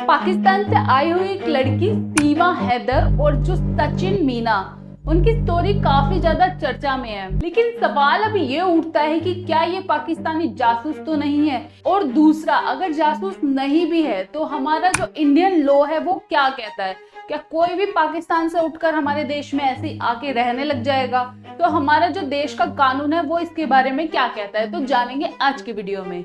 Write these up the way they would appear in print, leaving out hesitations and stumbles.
पाकिस्तान से आई हुई एक लड़की सीमा हैदर और जो सचिन मीना, उनकी स्टोरी काफी ज्यादा चर्चा में है। लेकिन सवाल अभी ये उठता है कि क्या ये पाकिस्तानी जासूस तो नहीं है, और दूसरा अगर जासूस नहीं भी है तो हमारा जो इंडियन लॉ है वो क्या कहता है। क्या कोई भी पाकिस्तान से उठकर हमारे देश में ऐसे आके रहने लग जाएगा? तो हमारा जो देश का कानून है वो इसके बारे में क्या कहता है, तो जानेंगे आज के वीडियो में।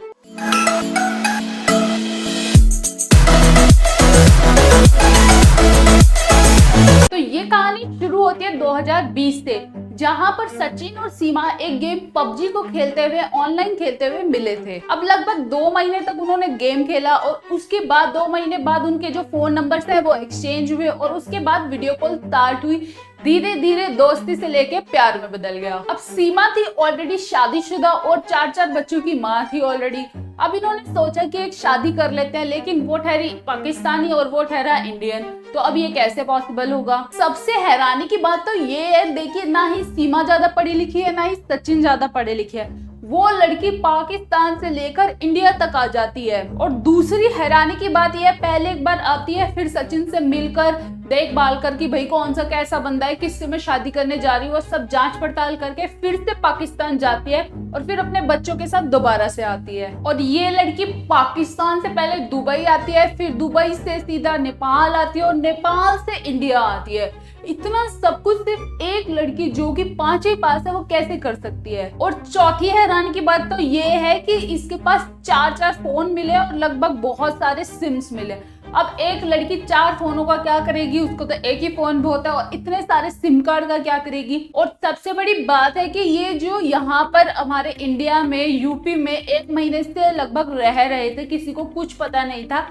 तो ये कहानी शुरू होती है 2020 से, जहां पर सचिन और सीमा एक गेम पबजी को खेलते हुए ऑनलाइन खेलते हुए मिले थे। अब लगभग 2 महीने तक उन्होंने गेम खेला और उसके बाद 2 महीने बाद उनके जो फोन नंबर्स है वो एक्सचेंज हुए और उसके बाद वीडियो कॉल स्टार्ट हुई। धीरे धीरे दोस्ती से लेके प्यार में बदल गया। अब सीमा थी ऑलरेडी शादीशुदा और 4 बच्चों की माँ थी ऑलरेडी। अब इन्होंने सोचा कि एक शादी कर लेते हैं, लेकिन वो ठहरी पाकिस्तानी और वो ठहरा इंडियन। तो अब ये कैसे पॉसिबल होगा? सबसे हैरानी की बात तो ये है, देखिए ना ही सीमा ज्यादा पढ़ी लिखी है ना ही सचिन ज्यादा पढ़े लिखे है। वो लड़की पाकिस्तान से लेकर इंडिया तक आ जाती है। और दूसरी हैरानी की बात यह है, पहले एक बार आती है, फिर सचिन से मिलकर देखभाल कर कि भाई कौन सा कैसा बंदा है, किससे मैं शादी करने जा रही हूँ, वो सब जांच पड़ताल करके फिर से पाकिस्तान जाती है और फिर अपने बच्चों के साथ दोबारा से आती है। और ये लड़की पाकिस्तान से पहले दुबई आती है, फिर दुबई से सीधा नेपाल आती है और नेपाल से इंडिया आती है। इतना सब कुछ सिर्फ एक लड़की जो कि 5वीं पास है वो कैसे कर सकती है? और चौथी हैरानी की बात तो ये है कि इसके पास 4 फोन मिले और लगभग बहुत सारे सिम्स मिले। अब एक लड़की 4 फोनों का क्या करेगी? उसको तो एक ही फोन बहुत है, और इतने सारे सिम कार्ड का क्या करेगी? और सबसे बड़ी बात है कि ये जो यहाँ पर हमारे इंडिया में यूपी में 1 महीने से लगभग रह रहे थे, किसी को कुछ पता नहीं था।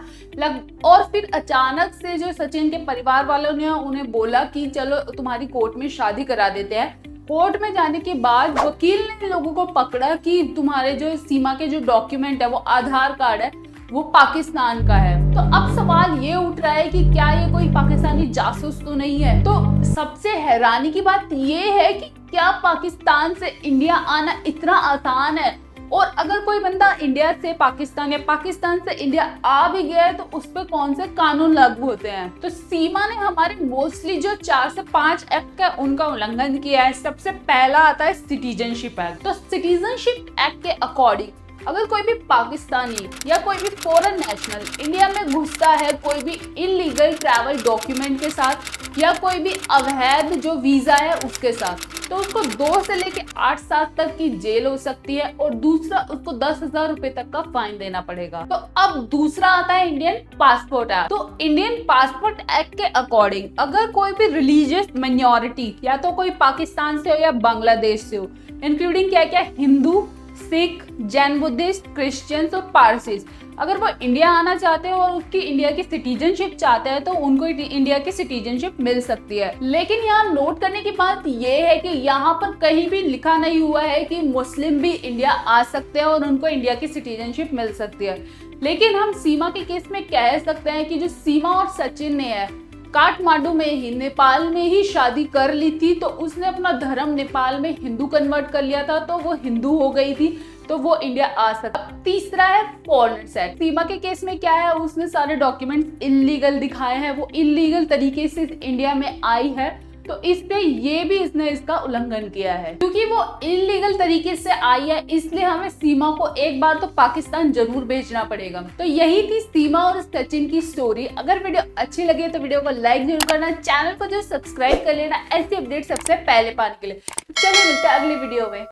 और फिर अचानक से जो सचिन के परिवार वालों ने उन्हें बोला कि चलो तुम्हारी कोर्ट में शादी करा देते हैं। कोर्ट में जाने के बाद वकील ने लोगों को पकड़ा कि तुम्हारे जो सीमा के जो डॉक्यूमेंट है, वो आधार कार्ड है, वो पाकिस्तान का है। तो अब सवाल ये उठ रहा है कि क्या ये कोई पाकिस्तानी जासूस तो नहीं है? तो सबसे हैरानी की बात ये है कि क्या पाकिस्तान से इंडिया आना इतना आसान है? और अगर कोई बंदा इंडिया से पाकिस्तान या पाकिस्तान से इंडिया आ भी गया है तो उस पर कौन से कानून लागू होते हैं? तो सीमा ने हमारे मोस्टली जो 4 से 5 एक्ट है उनका उल्लंघन किया है। सबसे पहला आता है सिटीजनशिप एक्ट। तो सिटीजनशिप एक्ट के अकॉर्डिंग अगर कोई भी पाकिस्तानी या कोई भी फॉरेन नेशनल इंडिया में घुसता है कोई भी इलीगल ट्रैवल डॉक्यूमेंट के साथ या कोई भी अवैध जो वीजा है उसके साथ, तो उसको 2 से लेके 8 साल तक की जेल हो सकती है और दूसरा उसको 10,000 रुपए तक का फाइन देना पड़ेगा। तो अब दूसरा आता है इंडियन पासपोर्ट एक्ट। तो इंडियन पासपोर्ट एक्ट के अकॉर्डिंग अगर कोई भी रिलीजियस माइनॉरिटी या तो कोई पाकिस्तान से हो या बांग्लादेश से हो, इंक्लूडिंग क्या क्या हिंदू, सिख, जैन, बुद्धिस्ट, क्रिश्चियंस और पारसीज, अगर वो इंडिया आना चाहते हैं और उसकी इंडिया की सिटीजनशिप चाहते हैं तो उनको इंडिया की सिटीजनशिप मिल सकती है। लेकिन यहाँ नोट करने की बात ये है कि यहाँ पर कहीं भी लिखा नहीं हुआ है कि मुस्लिम भी इंडिया आ सकते हैं और उनको इंडिया की सिटीजनशिप मिल सकती है। लेकिन हम सीमा के केस में कह सकते हैं कि जो सीमा और सचिन ने है काठमांडू में ही, नेपाल में ही शादी कर ली थी। तो उसने अपना धर्म नेपाल में हिंदू कन्वर्ट कर लिया था, तो वो हिंदू हो गई थी, तो वो इंडिया आ सकता। तीसरा है फॉरेनर्स एक्ट। सीमा के केस में क्या है, उसने सारे डॉक्यूमेंट्स इलीगल दिखाए हैं, वो इलीगल तरीके से इंडिया में आई है, तो इसलिए ये भी इसने इसका उल्लंघन किया है। क्योंकि वो इलीगल तरीके से आई है इसलिए हमें सीमा को एक बार तो पाकिस्तान जरूर भेजना पड़ेगा। तो यही थी सीमा और सचिन की स्टोरी। अगर वीडियो अच्छी लगे तो वीडियो को लाइक जरूर करना, चैनल को जो सब्सक्राइब कर लेना ऐसी अपडेट सबसे पहले पाने के लिए। चलिए मिलते हैं अगली वीडियो में।